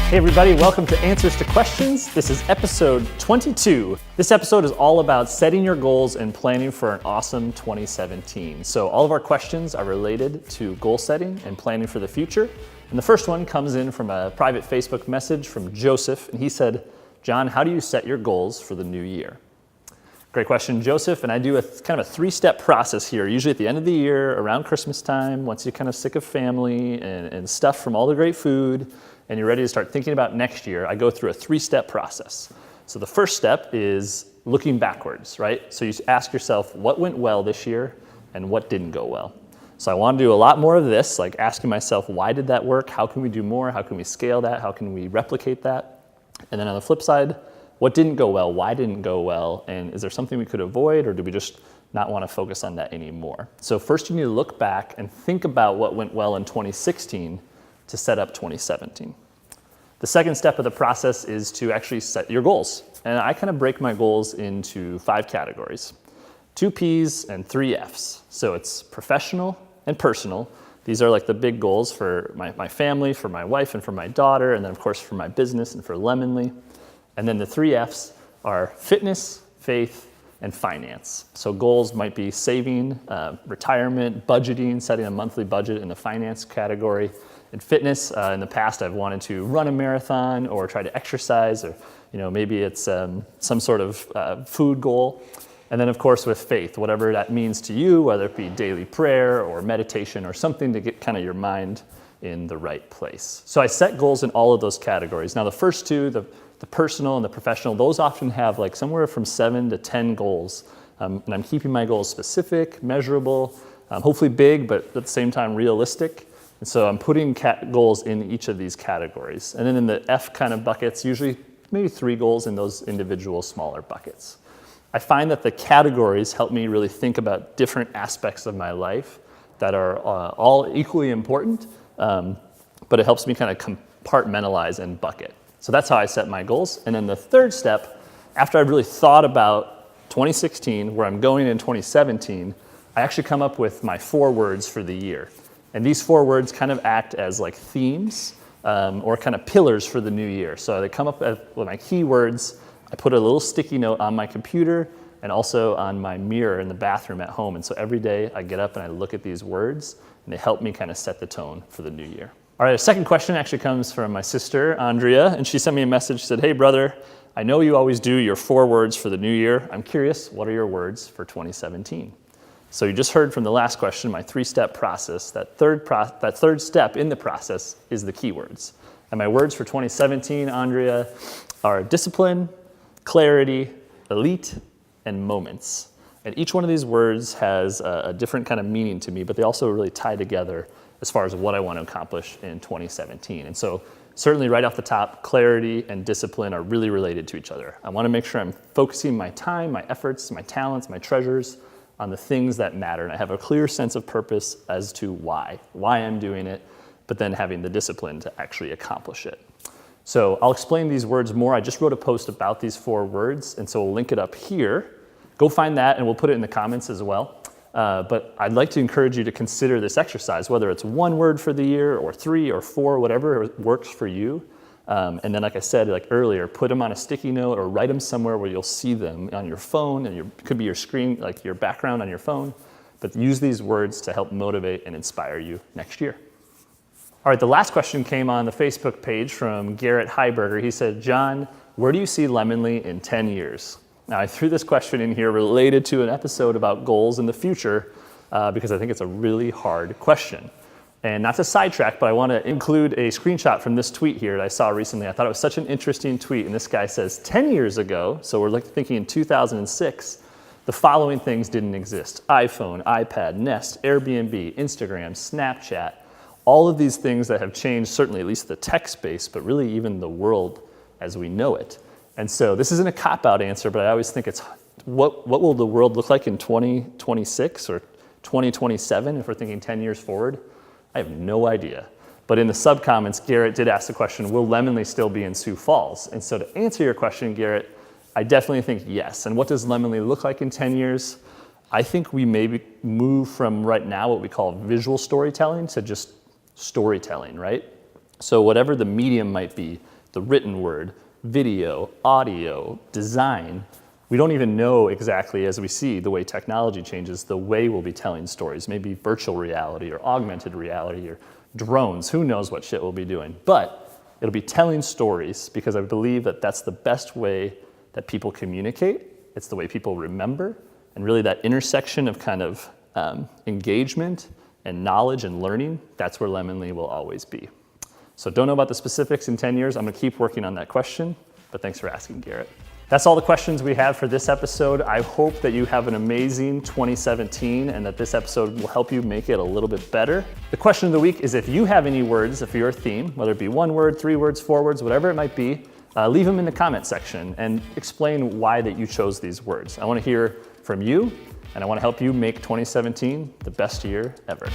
Hey everybody, welcome to Answers to Questions. This is episode 22. This episode is all about setting your goals and planning for an awesome 2017. So all of our questions are related to goal setting and planning for the future. And the first one comes in from a private Facebook message from Joseph, and he said, John, how do you set your goals for the new year? Great question, Joseph, and I do a kind of a three-step process here, usually at the end of the year, around Christmas time, once you're kind of sick of family and stuff from all the great food, and you're ready to start thinking about next year, I go through a three-step process. So the first step is looking backwards, right? So you ask yourself, what went well this year and what didn't go well? So I want to do a lot more of this, like asking myself, why did that work? How can we do more? How can we scale that? How can we replicate that? And then on the flip side, what didn't go well? Why didn't it go well? And is there something we could avoid, or do we just not want to focus on that anymore? So first you need to look back and think about what went well in 2016 to set up 2017. The second step of the process is to actually set your goals. And I kind of break my goals into 5 categories, 2 P's and 3 F's. So it's professional and personal. These are like the big goals for my family, for my wife and for my daughter, and then of course for my business and for Lemonly. And then the 3 F's are fitness, faith, and finance. So goals might be saving, retirement, budgeting, setting a monthly budget in the finance category. In fitness, in the past, I've wanted to run a marathon or try to exercise, or maybe it's some sort of food goal. And then, of course, with faith, whatever that means to you, whether it be daily prayer or meditation or something to get kind of your mind in the right place. So I set goals in all of those categories. Now, the first 2, the personal and the professional, those often have like somewhere from 7 to 10 goals. And I'm keeping my goals specific, measurable, hopefully big, but at the same time realistic. And so I'm putting goals in each of these categories. And then in the F kind of buckets, usually maybe 3 goals in those individual smaller buckets. I find that the categories help me really think about different aspects of my life that are all equally important, but it helps me kind of compartmentalize and bucket. So that's how I set my goals. And then the third step, after I've really thought about 2016, where I'm going in 2017, I actually come up with my 4 words for the year. And these 4 words kind of act as like themes or kind of pillars for the new year. So they come up with my keywords. I put a little sticky note on my computer and also on my mirror in the bathroom at home. And so every day I get up and I look at these words, and they help me kind of set the tone for the new year. All right, the second question actually comes from my sister, Andrea, and she sent me a message. She said, hey brother, I know you always do your 4 words for the new year. I'm curious, what are your words for 2017? So you just heard from the last question, my 3-step process. That third step in the process is the keywords. And my words for 2017, Andrea, are discipline, clarity, elite, and moments. And each one of these words has a different kind of meaning to me, but they also really tie together as far as what I want to accomplish in 2017. And so certainly right off the top, clarity and discipline are really related to each other. I want to make sure I'm focusing my time, my efforts, my talents, my treasures on the things that matter. And I have a clear sense of purpose as to why I'm doing it, but then having the discipline to actually accomplish it. So I'll explain these words more. I just wrote a post about these 4 words, and so we'll link it up here. Go find that, and we'll put it in the comments as well. But I'd like to encourage you to consider this exercise, whether it's 1 word for the year or 3 or 4, whatever works for you. And then, like I said, like earlier, put them on a sticky note or write them somewhere where you'll see them on your phone, and it could be your screen, like your background on your phone. But use these words to help motivate and inspire you next year. All right, the last question came on the Facebook page from Garrett Heiberger. He said, John, where do you see Lemonly in 10 years? Now, I threw this question in here related to an episode about goals in the future because I think it's a really hard question. And not to sidetrack, but I want to include a screenshot from this tweet here that I saw recently. I thought it was such an interesting tweet. And this guy says, 10 years ago, so we're thinking in 2006, the following things didn't exist: iPhone, iPad, Nest, Airbnb, Instagram, Snapchat, all of these things that have changed, certainly at least the tech space, but really even the world as we know it. And so this isn't a cop-out answer, but I always think it's what will the world look like in 2026 or 2027 if we're thinking 10 years forward? I have no idea. But in the sub-comments, Garrett did ask the question, will Lemonly still be in Sioux Falls? And so to answer your question, Garrett, I definitely think yes. And what does Lemonly look like in 10 years? I think we maybe move from right now what we call visual storytelling to just storytelling, right? So whatever the medium might be, the written word, video, audio, design. We don't even know exactly, as we see the way technology changes, the way we'll be telling stories, maybe virtual reality or augmented reality or drones, who knows what shit we'll be doing. But it'll be telling stories because I believe that that's the best way that people communicate. It's the way people remember, and really that intersection of kind of engagement and knowledge and learning, that's where Lemon.ly will always be. So don't know about the specifics in 10 years. I'm gonna keep working on that question, but thanks for asking, Garrett. That's all the questions we have for this episode. I hope that you have an amazing 2017 and that this episode will help you make it a little bit better. The question of the week is if you have any words for your theme, whether it be 1 word, 3 words, 4 words, whatever it might be, leave them in the comment section and explain why that you chose these words. I wanna hear from you, and I wanna help you make 2017 the best year ever.